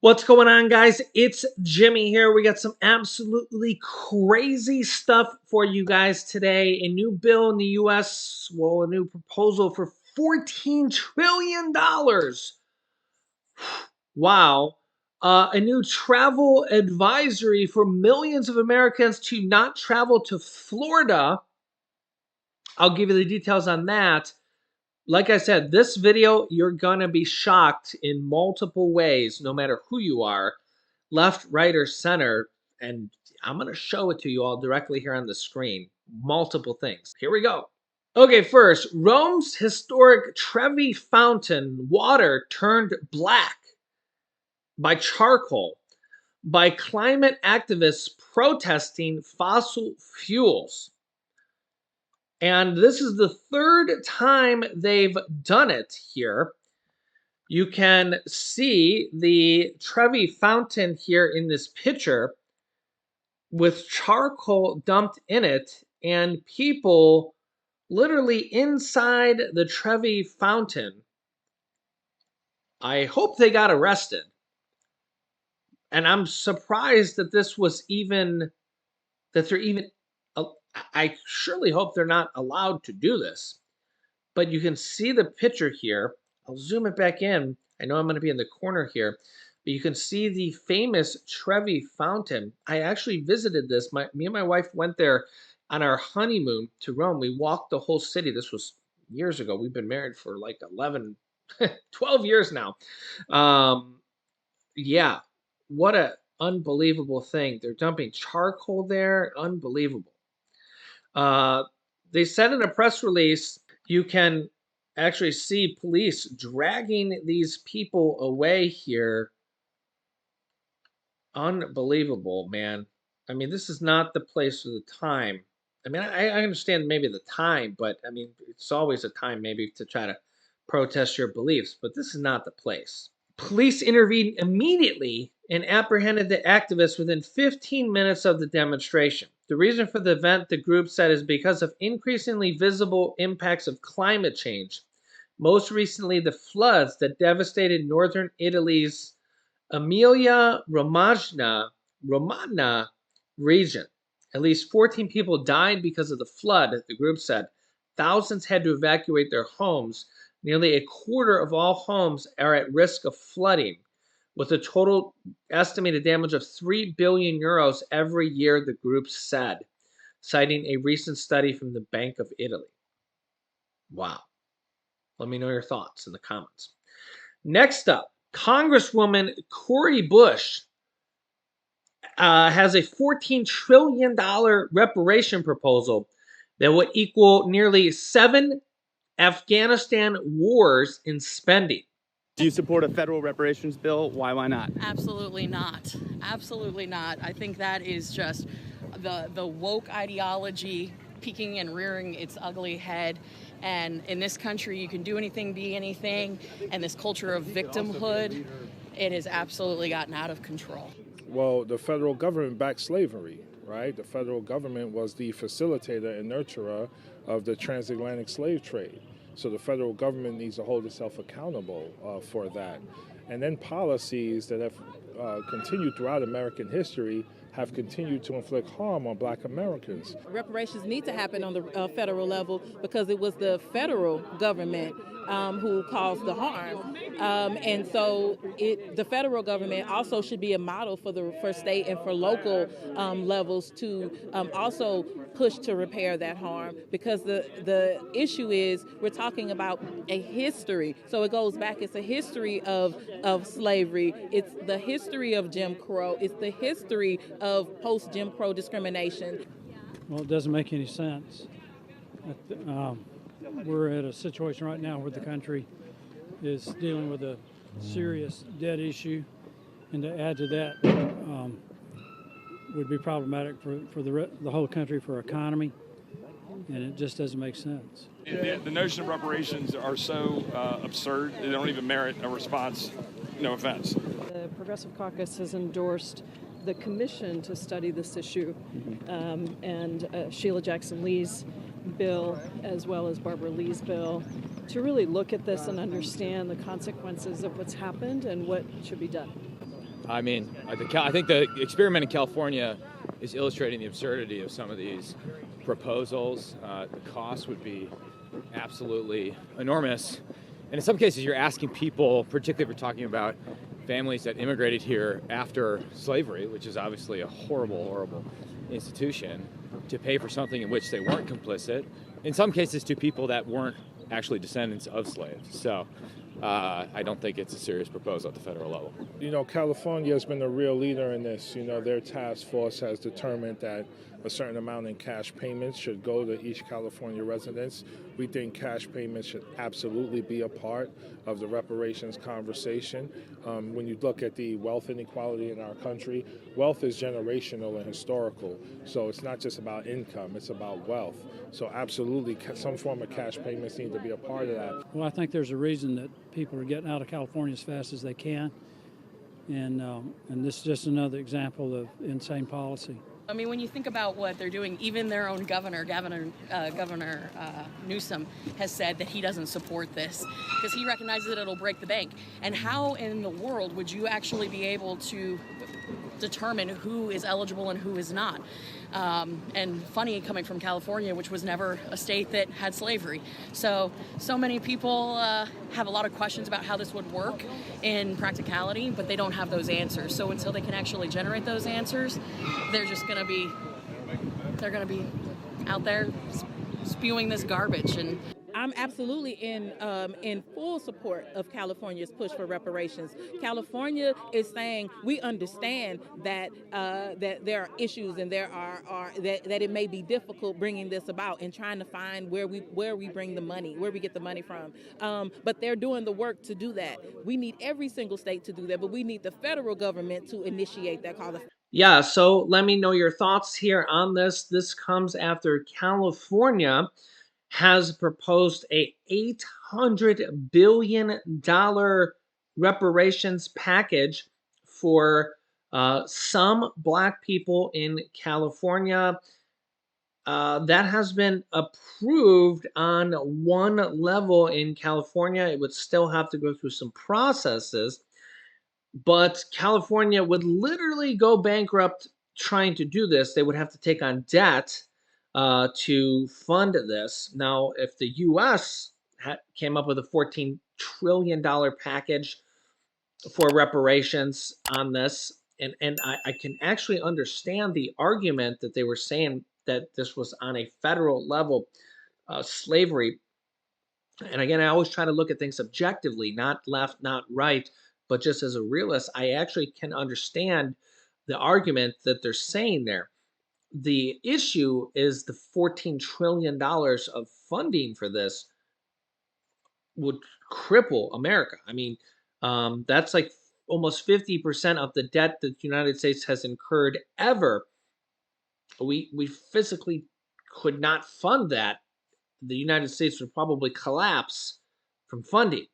What's going on, guys? It's Jimmy here. We got some absolutely crazy stuff for you guys today. A new bill in the US, well, a new proposal for $14 trillion. Wow. A new travel advisory for millions of Americans to not travel to Florida. I'll give you the details on that. Like I said, this video, you're gonna be shocked in multiple ways, no matter who you are, left, right, or center. And I'm gonna show it to you all directly here on the screen. Multiple things. Here we go. Okay, first, Rome's historic Trevi Fountain water turned black by charcoal by climate activists protesting fossil fuels. And this is the third time they've done it here. You can see the Trevi Fountain here in this picture with charcoal dumped in it and people literally inside the Trevi Fountain. I hope they got arrested. And I'm surprised that this was even, that they're even, I surely hope they're not allowed to do this. But you can see the picture here. I'll zoom it back in. I know I'm going to be in the corner here, but you can see the famous Trevi Fountain. I actually visited this. Me and my wife went there on our honeymoon to Rome. We walked the whole city. This was years ago. We've been married for like 11, 12 years now. Yeah, what a unbelievable thing. They're dumping charcoal there. Unbelievable. Uh, they said in a press release, you can actually see police dragging these people away here. Unbelievable, man. I mean, this is not the place or the time. I mean, I understand maybe the time, but I mean, it's always a time maybe to try to protest your beliefs, but this is not the place. Police intervened immediately and apprehended the activists within 15 minutes of the demonstration. The reason for the event, the group said, is because of increasingly visible impacts of climate change. Most recently, the floods that devastated northern Italy's Emilia-Romagna region. At least 14 people died because of the flood, the group said. Thousands had to evacuate their homes. Nearly a quarter of all homes are at risk of flooding, with a total estimated damage of 3 billion euros every year, the group said, citing a recent study from the Bank of Italy. Wow. Let me know your thoughts in the comments. Next up, Congresswoman Cori Bush has a $14 trillion reparation proposal that would equal nearly 7 Afghanistan wars in spending. Do you support a federal reparations bill? Why not? Absolutely not. Absolutely not. I think that is just the woke ideology peeking and rearing its ugly head. And in this country, you can do anything, be anything. And this culture of victimhood, it has absolutely gotten out of control. Well, the federal government backed slavery, right? The federal government was the facilitator and nurturer of the transatlantic slave trade. So the federal government needs to hold itself accountable for that. And then policies that have continued throughout American history have continued to inflict harm on Black Americans. Reparations need to happen on the federal level because it was the federal government who caused the harm. And so the federal government also should be a model for state and for local levels to also push to repair that harm, because the issue is we're talking about a history. So it goes back, it's a history of slavery, it's the history of Jim Crow, it's the history of post-Jim Crow discrimination. Well, it doesn't make any sense. We're at a situation right now where the country is dealing with a serious debt issue, and to add to that would be problematic for the whole country, for economy, and it just doesn't make sense. The notion of reparations are so absurd, they don't even merit a response, no offense. The Progressive Caucus has endorsed the commission to study this issue, and Sheila Jackson Lee's bill, as well as Barbara Lee's bill, to really look at this and understand the consequences of what's happened and what should be done. I mean, I think the experiment in California is illustrating the absurdity of some of these proposals. The cost would be absolutely enormous. And in some cases, you're asking people, particularly if we're talking about families that immigrated here after slavery, which is obviously a horrible, horrible institution, to pay for something in which they weren't complicit, in some cases to people that weren't actually descendants of slaves. So I don't think it's a serious proposal at the federal level. You know, California has been a real leader in this. You know, their task force has determined that a certain amount in cash payments should go to each California residents. We think cash payments should absolutely be a part of the reparations conversation. When you look at the wealth inequality in our country, wealth is generational and historical. So it's not just about income, it's about wealth. So absolutely, some form of cash payments need to be a part of that. Well, I think there's a reason that people are getting out of California as fast as they can. And this is just another example of insane policy. I mean, when you think about what they're doing, even their own Governor Newsom has said that he doesn't support this because he recognizes that it'll break the bank. And how in the world would you actually be able to determine who is eligible and who is not? And funny, coming from California, which was never a state that had slavery. So many people have a lot of questions about how this would work in practicality, but they don't have those answers. So until they can actually generate those answers, they're just going to be out there spewing this garbage. And I'm absolutely in full support of California's push for reparations. California is saying we understand that that there are issues and there are that it may be difficult bringing this about and trying to find where we bring the money, where we get the money from. But they're doing the work to do that. We need every single state to do that, but we need the federal government to initiate that call. Yeah, so let me know your thoughts here on this. This comes after California has proposed a $800 billion reparations package for some Black people in California. That has been approved on one level in California. It would still have to go through some processes, but California would literally go bankrupt trying to do this. They would have to take on debt to fund this. Now, if the U.S. came up with a $14 trillion package for reparations on this, and I can actually understand the argument that they were saying that this was on a federal level, slavery. And again, I always try to look at things objectively, not left, not right, but just as a realist, I actually can understand the argument that they're saying there. The issue is the $14 trillion of funding for this would cripple America. I mean, that's like almost 50% of the debt that the United States has incurred ever. We physically could not fund that. The United States would probably collapse from funding.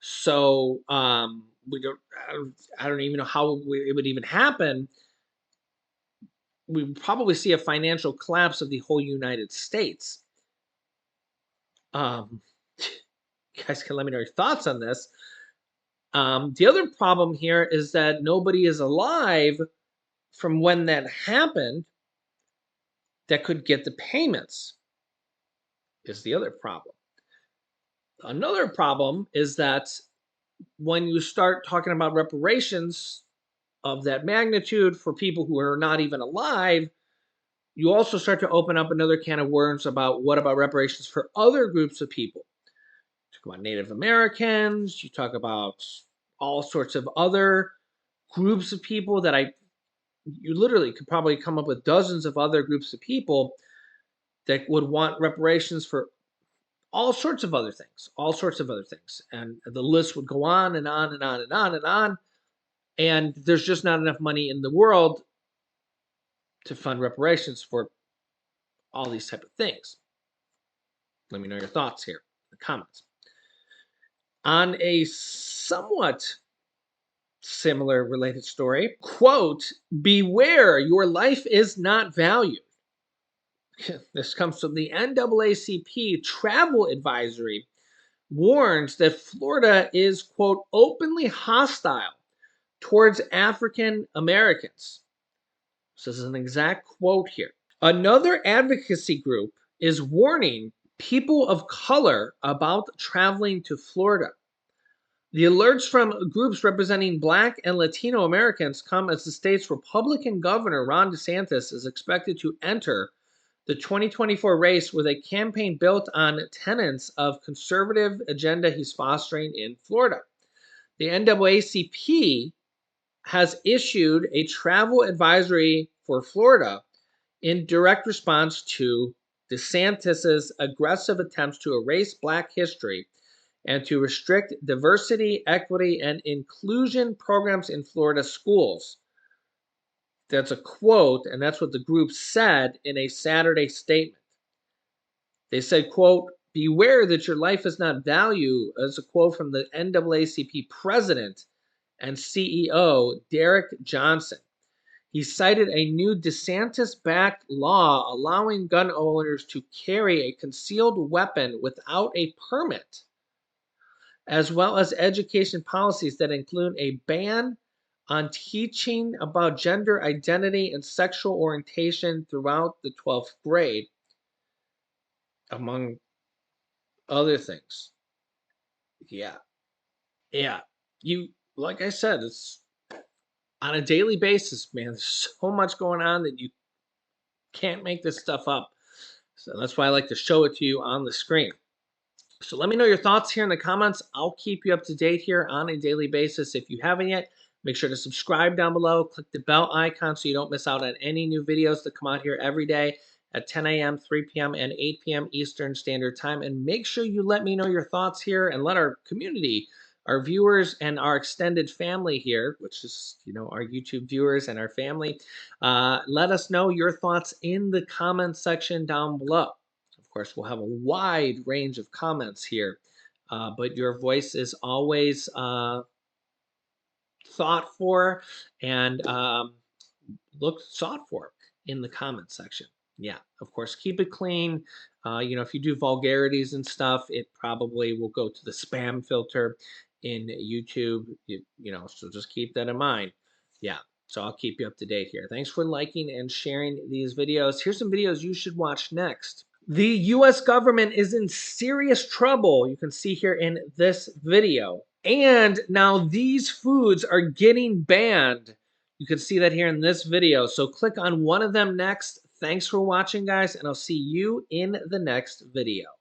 So I don't even know how it would even happen. We would probably see a financial collapse of the whole United States. You guys can let me know your thoughts on this. The other problem here is that nobody is alive from when that happened that could get the payments, is the other problem. Another problem is that when you start talking about reparations of that magnitude for people who are not even alive, you also start to open up another can of worms about what about reparations for other groups of people. You talk about Native Americans, you talk about all sorts of other groups of people that you literally could probably come up with dozens of other groups of people that would want reparations for all sorts of other things, And the list would go on and on and on and on and on. And there's just not enough money in the world to fund reparations for all these type of things. Let me know your thoughts here in the comments. On a somewhat similar related story, quote, beware, your life is not valued. This comes from the NAACP Travel Advisory, warns that Florida is, quote, openly hostile towards African Americans. So this is an exact quote here. Another advocacy group is warning people of color about traveling to Florida. The alerts from groups representing Black and Latino Americans come as the state's Republican governor, Ron DeSantis, is expected to enter the 2024 race with a campaign built on tenets of conservative agenda he's fostering in Florida. The NAACP has issued a travel advisory for Florida in direct response to DeSantis's aggressive attempts to erase Black history and to restrict diversity, equity, and inclusion programs in Florida schools. That's a quote, and that's what the group said in a Saturday statement. They said, quote, "Beware that your life is not value," as a quote from the NAACP president and CEO, Derek Johnson. He cited a new DeSantis-backed law allowing gun owners to carry a concealed weapon without a permit, as well as education policies that include a ban on teaching about gender identity and sexual orientation throughout the 12th grade, among other things. Yeah. Like I said, it's on a daily basis, man. There's so much going on that you can't make this stuff up. So that's why I like to show it to you on the screen. So let me know your thoughts here in the comments. I'll keep you up to date here on a daily basis. If you haven't yet, make sure to subscribe down below. Click the bell icon so you don't miss out on any new videos that come out here every day at 10 a.m., 3 p.m., and 8 p.m. Eastern Standard Time. And make sure you let me know your thoughts here and let our community, our viewers, and our extended family here, which is, our YouTube viewers and our family, let us know your thoughts in the comments section down below. Of course, we'll have a wide range of comments here, but your voice is always thought for and sought for in the comment section. Yeah, of course, keep it clean. If you do vulgarities and stuff, it probably will go to the spam filter in YouTube, so just keep that in mind. Yeah, so I'll keep you up to date here. Thanks for liking and sharing these videos. Here's some videos you should watch next. The U.S. government is in serious trouble, you can see here in this video. And now these foods are getting banned. You can see that here in this video. So click on one of them next. Thanks for watching, guys, and I'll see you in the next video.